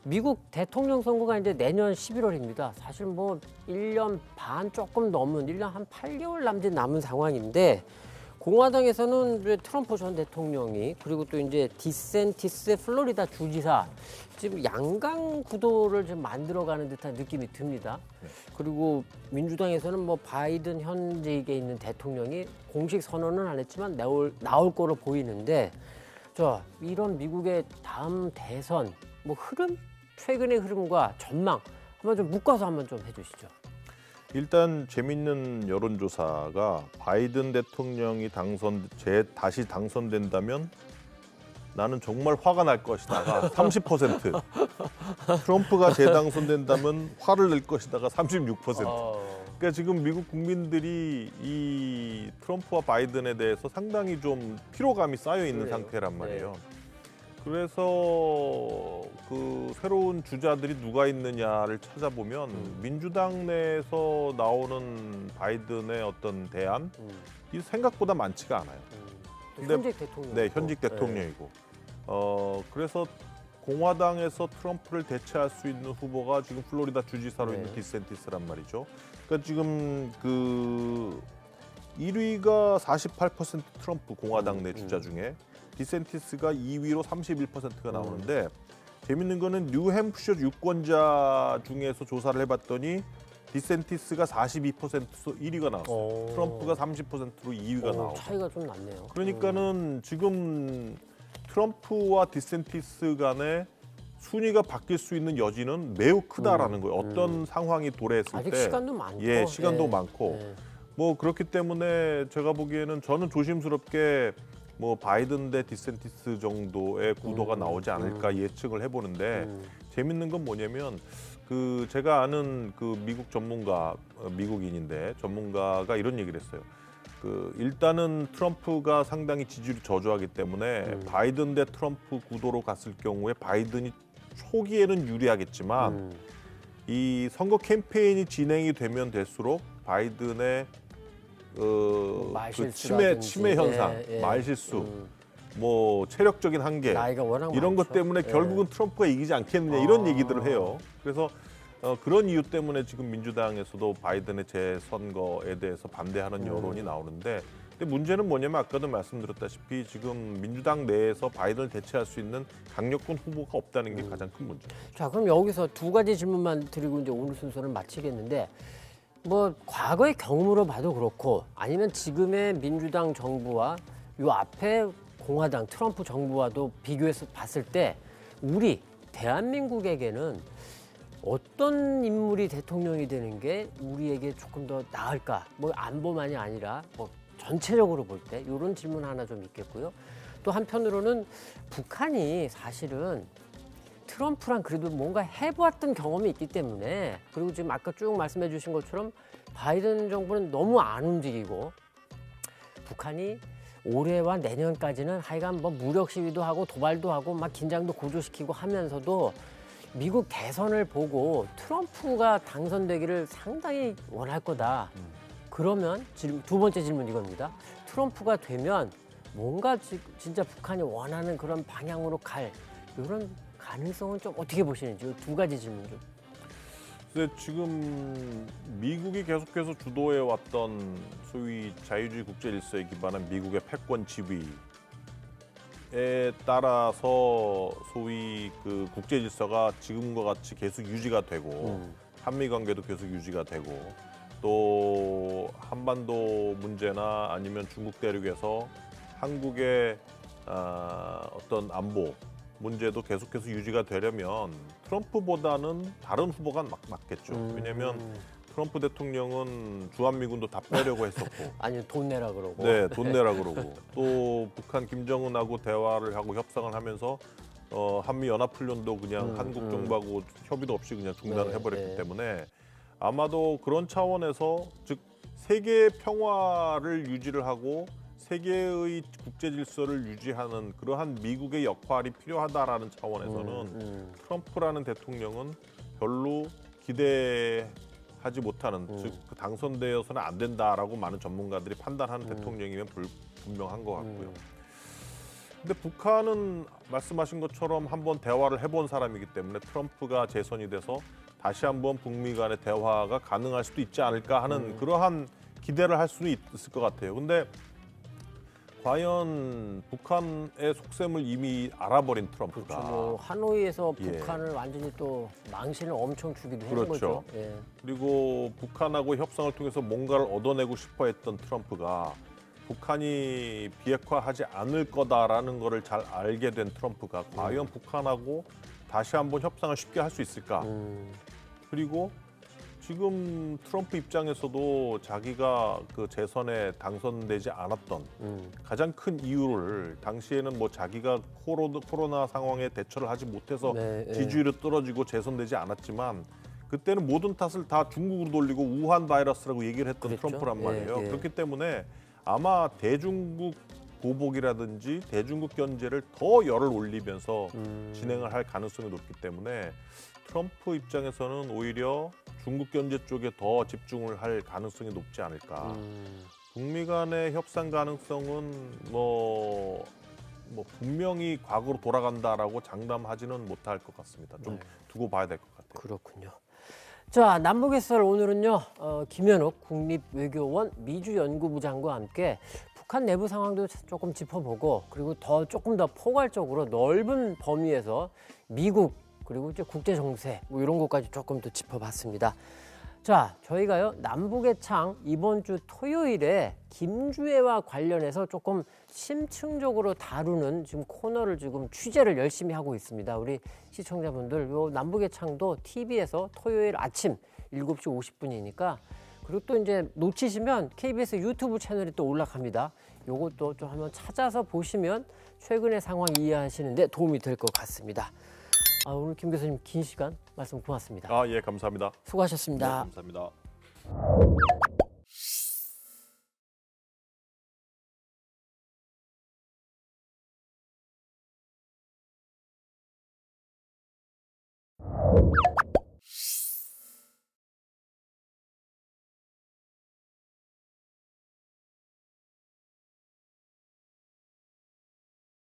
미국 대통령 선거가 이제 내년 11월입니다. 사실 1년 반 조금 넘은 1년 한 8개월 남은 상황인데 공화당에서는 이제 트럼프 전 대통령이 그리고 또 이제 디센티스 플로리다 주지사 지금 양강 구도를 좀 만들어가는 듯한 느낌이 듭니다. 그리고 민주당에서는 바이든 현직에 있는 대통령이 공식 선언은 안 했지만 나올 거로 보이는데 이런 미국의 다음 대선 흐름? 최근의 흐름과 전망 한번 좀 묶어서 한번 좀 해주시죠. 일단 재밌는 여론조사가 바이든 대통령이 다시 당선된다면 나는 정말 화가 날 것이다가 30%, 트럼프가 재당선된다면 화를 낼 것이다가 36%. 그러니까 지금 미국 국민들이 이 트럼프와 바이든에 대해서 상당히 좀 피로감이 쌓여 있는 상태란 말이에요. 그래서 그 새로운 주자들이 누가 있느냐를 찾아보면 민주당 내에서 나오는 바이든의 어떤 대안 이 생각보다 많지가 않아요. 근데 현직 대통령. 네, 현직 대통령이고. 그래서 공화당에서 트럼프를 대체할 수 있는 후보가 지금 플로리다 주지사로 있는 디센티스란 말이죠. 그러니까 지금 그 1위가 48% 트럼프 공화당 내 주자 중에 디센티스가 2위로 31%가 나오는데 재밌는 거는 뉴햄프셔 유권자 중에서 조사를 해봤더니 디센티스가 42%로 1위가 나왔어요. 트럼프가 30%로 2위가 나오고. 차이가 좀 났네요. 그러니까는 지금 트럼프와 디센티스 간의 순위가 바뀔 수 있는 여지는 매우 크다라는 거예요. 어떤 상황이 도래했을 아직 때. 시간도 많고. 시간도 많고. 그렇기 때문에 제가 보기에는 저는 조심스럽게 바이든 대 디센티스 정도의 구도가 나오지 않을까 예측을 해보는데 재밌는 건 뭐냐면 그 제가 아는 그 미국 전문가 미국인인데 전문가가 이런 얘기를 했어요. 그 일단은 트럼프가 상당히 지지율이 저조하기 때문에 바이든 대 트럼프 구도로 갔을 경우에 바이든이 초기에는 유리하겠지만 이 선거 캠페인이 진행이 되면 될수록 바이든의 그 치매 현상, 말실수, 체력적인 한계 나이가 워낙 이런 것 많죠. 때문에 결국은 트럼프가 이기지 않겠느냐 이런 얘기들을 해요. 그래서 그런 이유 때문에 지금 민주당에서도 바이든의 재선거에 대해서 반대하는 여론이 나오는데 근데 문제는 뭐냐면 아까도 말씀드렸다시피 지금 민주당 내에서 바이든을 대체할 수 있는 강력한 후보가 없다는 게 가장 큰 문제죠. 자, 그럼 여기서 두 가지 질문만 드리고 이제 오늘 순서를 마치겠는데 과거의 경험으로 봐도 그렇고 아니면 지금의 민주당 정부와 요 앞에 공화당 트럼프 정부와도 비교해서 봤을 때 우리 대한민국에게는 어떤 인물이 대통령이 되는 게 우리에게 조금 더 나을까? 안보만이 아니라 전체적으로 볼 때 이런 질문 하나 좀 있겠고요. 또 한편으로는 북한이 사실은 트럼프랑 그래도 뭔가 해보았던 경험이 있기 때문에 그리고 지금 아까 쭉 말씀해 주신 것처럼 바이든 정부는 너무 안 움직이고 북한이 올해와 내년까지는 하여간 무력 시위도 하고 도발도 하고 막 긴장도 고조시키고 하면서도 미국 대선을 보고 트럼프가 당선되기를 상당히 원할 거다. 그러면 두 번째 질문 이겁니다. 트럼프가 되면 뭔가 진짜 북한이 원하는 그런 방향으로 갈 이런 가능성은 좀 어떻게 보시는지 두 가지 질문 좀. 근데 지금 미국이 계속해서 주도해 왔던 소위 자유주의 국제 질서에 기반한 미국의 패권 지위에 따라서 소위 그 국제 질서가 지금과 같이 계속 유지가 되고 한미 관계도 계속 유지가 되고 또 한반도 문제나 아니면 중국 대륙에서 한국의 어떤 안보 문제도 계속해서 유지가 되려면 트럼프보다는 다른 후보가 맞겠죠. 왜냐하면 트럼프 대통령은 주한미군도 다 빼려고 했었고 아니 돈 내라 그러고. 네, 돈 내라 그러고 또 북한 김정은하고 대화를 하고 협상을 하면서 한미 연합훈련도 그냥 한국 정부하고 협의도 없이 그냥 중단을 네, 해버렸기 네. 때문에 아마도 그런 차원에서 즉 세계의 평화를 유지를 하고 세계의 국제 질서를 유지하는 그러한 미국의 역할이 필요하다라는 차원에서는 트럼프라는 대통령은 별로 기대하지 못하는 즉 당선되어서는 안 된다라고 많은 전문가들이 판단하는 대통령이면 분명한 것 같고요. 근데 북한은 말씀하신 것처럼 한번 대화를 해본 사람이기 때문에 트럼프가 재선이 돼서 다시 한번 북미 간의 대화가 가능할 수도 있지 않을까 하는 그러한 기대를 할 수는 있을 것 같아요. 근데 과연 북한의 속셈을 이미 알아버린 트럼프가 그렇죠. 뭐 하노이에서 예. 북한을 완전히 또 망신을 엄청 주기도 했는 그렇죠. 거죠. 예. 그리고 북한하고 협상을 통해서 뭔가를 얻어내고 싶어 했던 트럼프가 북한이 비핵화하지 않을 거다라는 거를 잘 알게 된 트럼프가 과연 북한하고 다시 한번 협상을 쉽게 할 수 있을까? 그리고 지금 트럼프 입장에서도 자기가 그 재선에 당선되지 않았던 가장 큰 이유를 당시에는 뭐 자기가 코로나 상황에 대처를 하지 못해서 네, 네. 지지율이 떨어지고 재선되지 않았지만 그때는 모든 탓을 다 중국으로 돌리고 우한 바이러스라고 얘기를 했던 그랬죠. 트럼프란 말이에요. 예, 예. 그렇기 때문에 아마 대중국 보복이라든지 대중국 견제를 더 열을 올리면서 진행을 할 가능성이 높기 때문에 트럼프 입장에서는 오히려 중국 견제 쪽에 더 집중을 할 가능성이 높지 않을까. 북미 간의 협상 가능성은 뭐 분명히 과거로 돌아간다라고 장담하지는 못할 것 같습니다. 좀 두고 봐야 될 것 같아요. 그렇군요. 자, 남북의 썰 오늘은요. 김현욱 국립외교원 미주연구부장과 함께 북한 내부 상황도 조금 짚어보고 그리고 조금 더 포괄적으로 넓은 범위에서 미국 그리고 이제 국제 정세 뭐 이런 것까지 조금 더 짚어봤습니다. 자, 저희가요 남북의 창 이번 주 토요일에 김주애와 관련해서 조금 심층적으로 다루는 지금 코너를 지금 취재를 열심히 하고 있습니다. 우리 시청자분들 요 남북의 창도 TV에서 토요일 아침 7시 50분이니까 그리고 또 이제 놓치시면 KBS 유튜브 채널에 또 올라갑니다. 요것도 좀 한번 찾아서 보시면 최근의 상황 이해하시는데 도움이 될 것 같습니다. 오늘 김 교수님 긴 시간 말씀 고맙습니다. 예, 감사합니다. 수고하셨습니다. 네, 감사합니다.